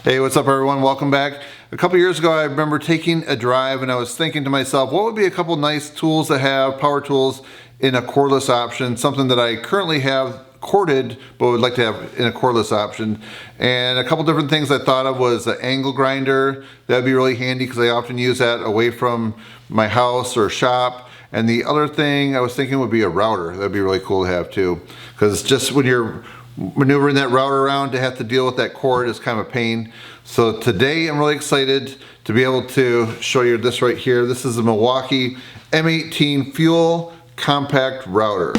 Hey, what's up everyone? Welcome back. A couple years ago I remember taking a drive and I was thinking to myself, what would be a couple nice tools to have, power tools in a cordless option, something that I currently have corded but would like to have in a cordless option. And a couple different things I thought of was an angle grinder. That'd be really handy because I often use that away from my house or shop. And the other thing I was thinking would be a router. That'd be really cool to have too, because just when you're maneuvering that router around, to have to deal with that cord is kind of a pain. So today I'm really excited to be able to show you this right here. This is a Milwaukee M18 fuel compact router.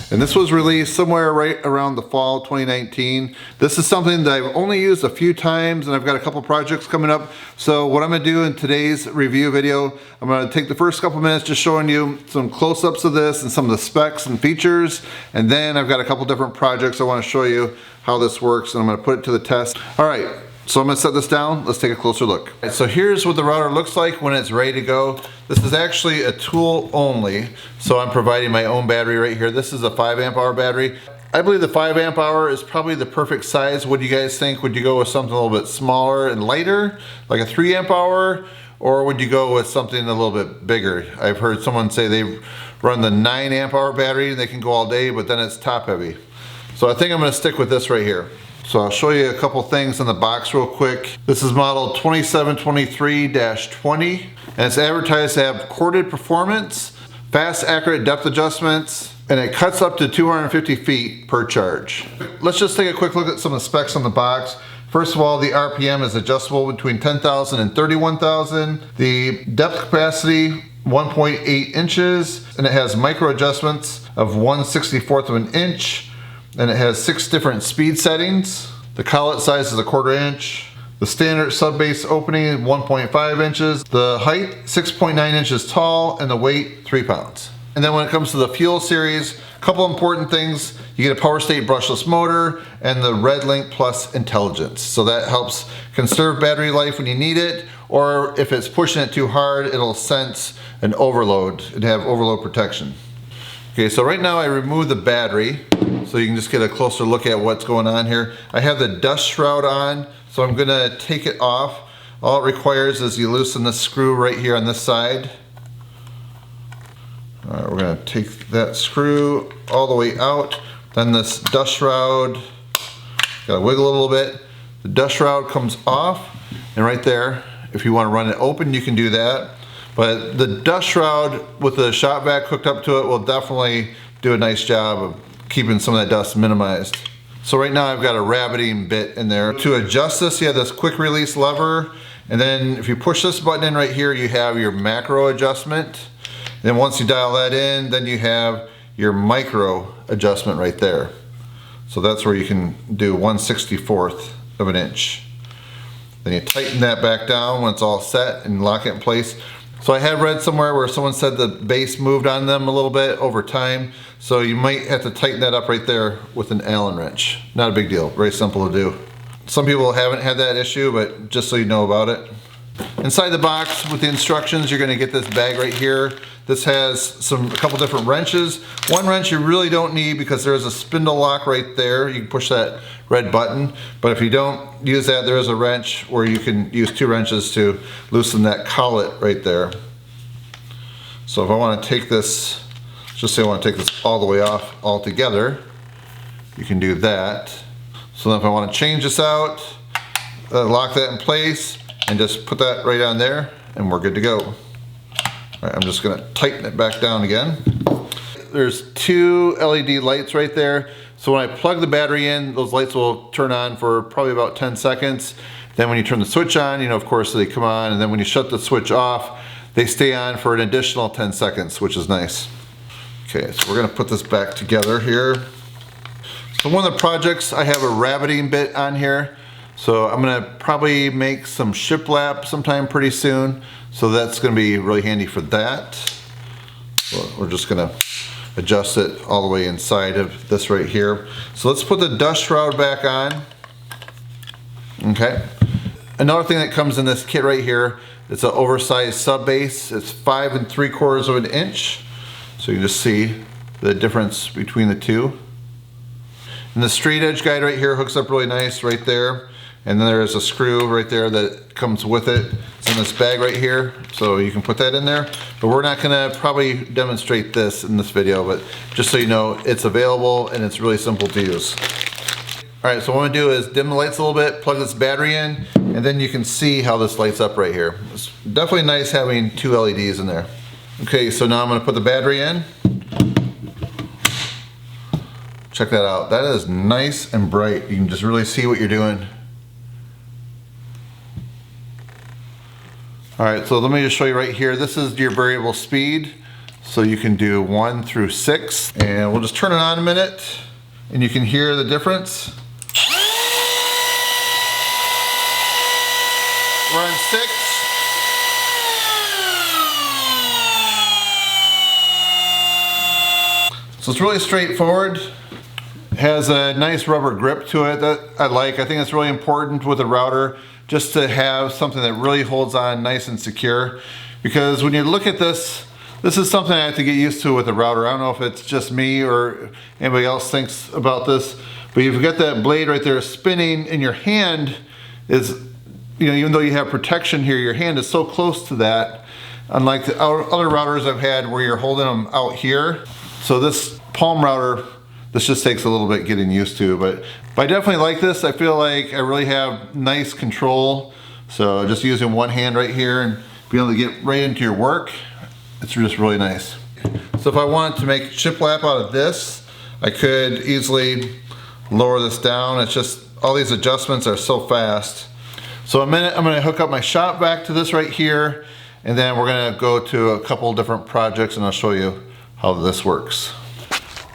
And this was released somewhere right around the fall 2019. This is something that I've only used a few times and I've got a couple projects coming up. So what I'm gonna do in today's review video, I'm gonna take the first couple minutes just showing you some close-ups of this and some of the specs and features. And then I've got a couple different projects I wanna show you how this works, and I'm gonna put it to the test. All right. So I'm gonna set this down, let's take a closer look. Right, so here's what the router looks like when it's ready to go. This is actually a tool only, so I'm providing my own battery right here. This is a 5 amp hour battery. I believe the 5 amp hour is probably the perfect size. What do you guys think? Would you go with something a little bit smaller and lighter, like a 3 amp hour? Or would you go with something a little bit bigger? I've heard someone say they run the 9 amp hour battery and they can go all day, but then it's top heavy. So I think I'm gonna stick with this right here. So I'll show you a couple things in the box real quick. This is model 2723-20, and it's advertised to have corded performance, fast accurate depth adjustments, and it cuts up to 250 feet per charge. Let's just take a quick look at some of the specs on the box. First of all, the RPM is adjustable between 10,000 and 31,000. The depth capacity, 1.8 inches, and it has micro adjustments of 1/64 of an inch. And it has 6 different speed settings. The collet size is 1/4 inch. The standard sub-base opening 1.5 inches. The height 6.9 inches tall, and the weight 3 pounds. And then when it comes to the fuel series, a couple important things. You get a power state brushless motor and the RedLink Plus Intelligence. So that helps conserve battery life when you need it, or if it's pushing it too hard, it'll sense an overload and have overload protection. Okay, so right now I removed the battery so you can just get a closer look at what's going on here. I have the dust shroud on, so I'm gonna take it off. All it requires is you loosen the screw right here on this side. All right, we're gonna take that screw all the way out. Then this dust shroud, gotta wiggle a little bit. The dust shroud comes off, and right there, if you wanna run it open, you can do that. But the dust shroud with the shop vac hooked up to it will definitely do a nice job of keeping some of that dust minimized. So right now I've got a rabbeting bit in there. To adjust this, you have this quick release lever, and then if you push this button in right here, you have your macro adjustment. And then once you dial that in, then you have your micro adjustment right there. So that's where you can do 1/64 of an inch. Then you tighten that back down when it's all set and lock it in place. So I have read somewhere where someone said the base moved on them a little bit over time, so you might have to tighten that up right there with an Allen wrench. Not a big deal, very simple to do. Some people haven't had that issue, but just so you know about it. Inside the box with the instructions, you're gonna get this bag right here. This has a couple different wrenches. One wrench you really don't need because there's a spindle lock right there. You can push that red button, but if you don't use that, there is a wrench where you can use 2 wrenches to loosen that collet right there. So if I wanna take this, just say I wanna take this all the way off altogether, you can do that. So then if I wanna change this out, lock that in place, and just put that right on there, and we're good to go. All right, I'm just gonna tighten it back down again. There's 2 LED lights right there. So when I plug the battery in, those lights will turn on for probably about 10 seconds. Then when you turn the switch on, you know, of course they come on, and then when you shut the switch off, they stay on for an additional 10 seconds, which is nice. Okay, so we're gonna put this back together here. So one of the projects, I have a rabbeting bit on here. So I'm gonna probably make some shiplap sometime pretty soon. So that's gonna be really handy for that. So we're just gonna adjust it all the way inside of this right here. So let's put the dust shroud back on. Okay. Another thing that comes in this kit right here, it's an oversized sub base. It's 5 3/4 of an inch. So you can just see the difference between the two. And the straight edge guide right here hooks up really nice right there. And then there's a screw right there that comes with it. It's in this bag right here, so you can put that in there. But we're not gonna probably demonstrate this in this video, but just so you know, it's available and it's really simple to use. All right, so what I'm gonna do is dim the lights a little bit, plug this battery in, and then you can see how this lights up right here. It's definitely nice having 2 LEDs in there. Okay, so now I'm gonna put the battery in. Check that out. That is nice and bright. You can just really see what you're doing. All right, so let me just show you right here. This is your variable speed. So you can do 1 through 6. And we'll just turn it on a minute and you can hear the difference. We're on 6. So it's really straightforward. It has a nice rubber grip to it that I like. I think it's really important with a router just to have something that really holds on nice and secure. Because when you look at this, this is something I have to get used to with a router. I don't know if it's just me or anybody else thinks about this, but you've got that blade right there spinning and your hand is, you know, even though you have protection here, your hand is so close to that. Unlike the other routers I've had where you're holding them out here. So this palm router, this just takes a little bit getting used to, but I definitely like this. I feel like I really have nice control. So just using one hand right here and being able to get right into your work, it's just really nice. So if I wanted to make shiplap out of this, I could easily lower this down. It's just, all these adjustments are so fast. So in a minute, I'm gonna hook up my shop vac to this right here, and then we're gonna go to a couple different projects and I'll show you how this works.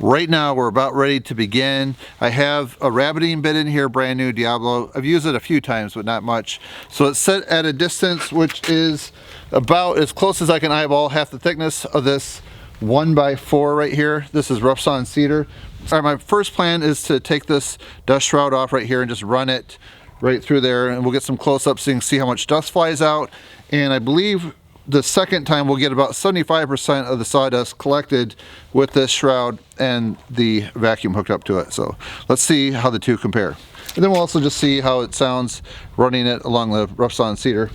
Right now we're about ready to begin. I have a rabbeting bit in here, brand new Diablo. I've used it a few times, but not much. So it's set at a distance which is about as close as I can eyeball, half the thickness of this 1x4 right here. This is rough sawn cedar. All right, my first plan is to take this dust shroud off right here and just run it right through there, and we'll get some close-ups so you can see how much dust flies out. And I believe the second time we'll get about 75% of the sawdust collected with this shroud and the vacuum hooked up to it. So let's see how the two compare. And then we'll also just see how it sounds running it along the rough sawn cedar.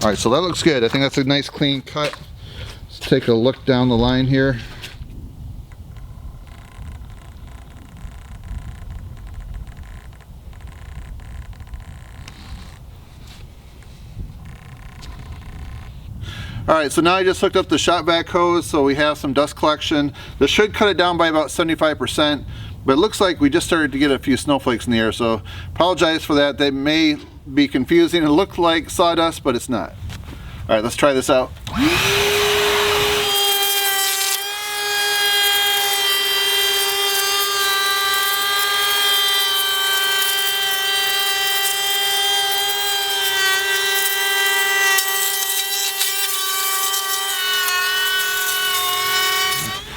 All right, so that looks good. I think that's a nice clean cut. Let's take a look down the line here. All right, so now I just hooked up the shop vac hose, so we have some dust collection. This should cut it down by about 75%, but it looks like we just started to get a few snowflakes in the air, so apologize for that. They may be confusing. It looked like sawdust, but it's not. All right, let's try this out.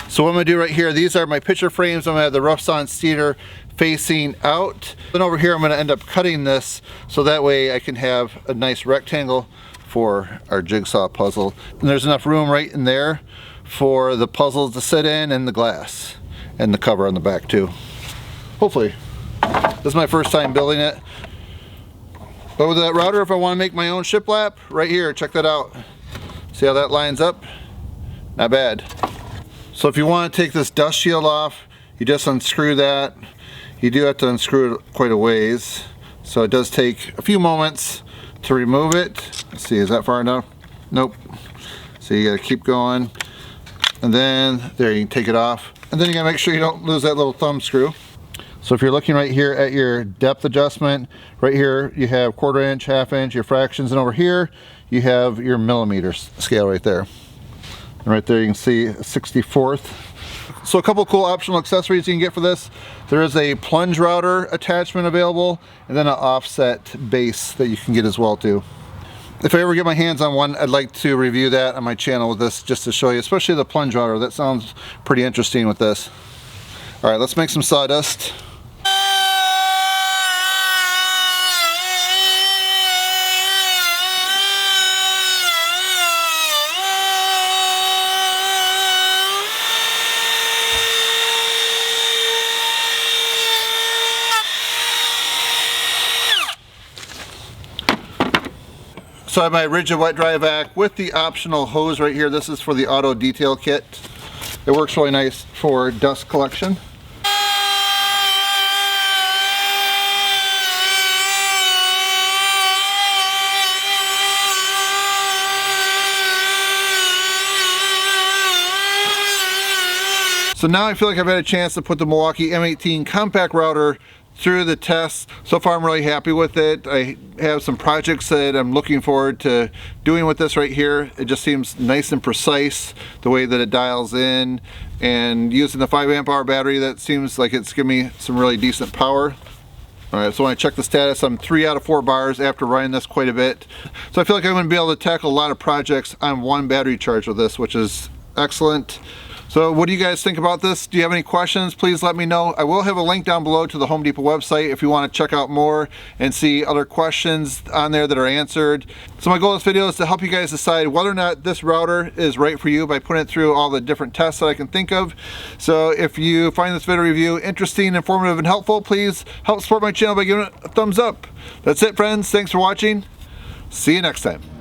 So what I'm gonna do right here, these are my picture frames. I'm gonna have the rough sawn cedar facing out. Then over here, I'm gonna end up cutting this so that way I can have a nice rectangle for our jigsaw puzzle. And there's enough room right in there for the puzzles to sit in and the glass and the cover on the back too. Hopefully. This is my first time building it. But with that router, if I wanna make my own shiplap, right here, check that out. See how that lines up? Not bad. So if you want to take this dust shield off, you just unscrew that. You do have to unscrew it quite a ways. So it does take a few moments to remove it. Let's see, is that far enough? Nope. So you gotta keep going. And then there, you can take it off. And then you gotta make sure you don't lose that little thumb screw. So if you're looking right here at your depth adjustment, right here you have 1/4 inch, 1/2 inch, your fractions, and over here you have your millimeters scale right there. And right there you can see 64th. So a couple cool optional accessories you can get for this. There is a plunge router attachment available, and then an offset base that you can get as well too. If I ever get my hands on one, I'd like to review that on my channel with this, just to show you, especially the plunge router. That sounds pretty interesting with this. All right, let's make some sawdust. So I have my rigid wet dry vac with the optional hose right here. This is for the auto detail kit. It works really nice for dust collection. So now I feel like I've had a chance to put the Milwaukee M18 compact router through the test. So far I'm really happy with it. I have some projects that I'm looking forward to doing with this right here. It just seems nice and precise the way that it dials in, and using the 5 amp hour battery, that seems like it's giving me some really decent power. Alright, so when I check the status, I'm 3 out of 4 bars after running this quite a bit. So I feel like I'm going to be able to tackle a lot of projects on one battery charge with this, which is excellent. So what do you guys think about this? Do you have any questions? Please let me know. I will have a link down below to the Home Depot website if you want to check out more and see other questions on there that are answered. So my goal of this video is to help you guys decide whether or not this router is right for you by putting it through all the different tests that I can think of. So if you find this video review interesting, informative, and helpful, please help support my channel by giving it a thumbs up. That's it, friends. Thanks for watching. See you next time.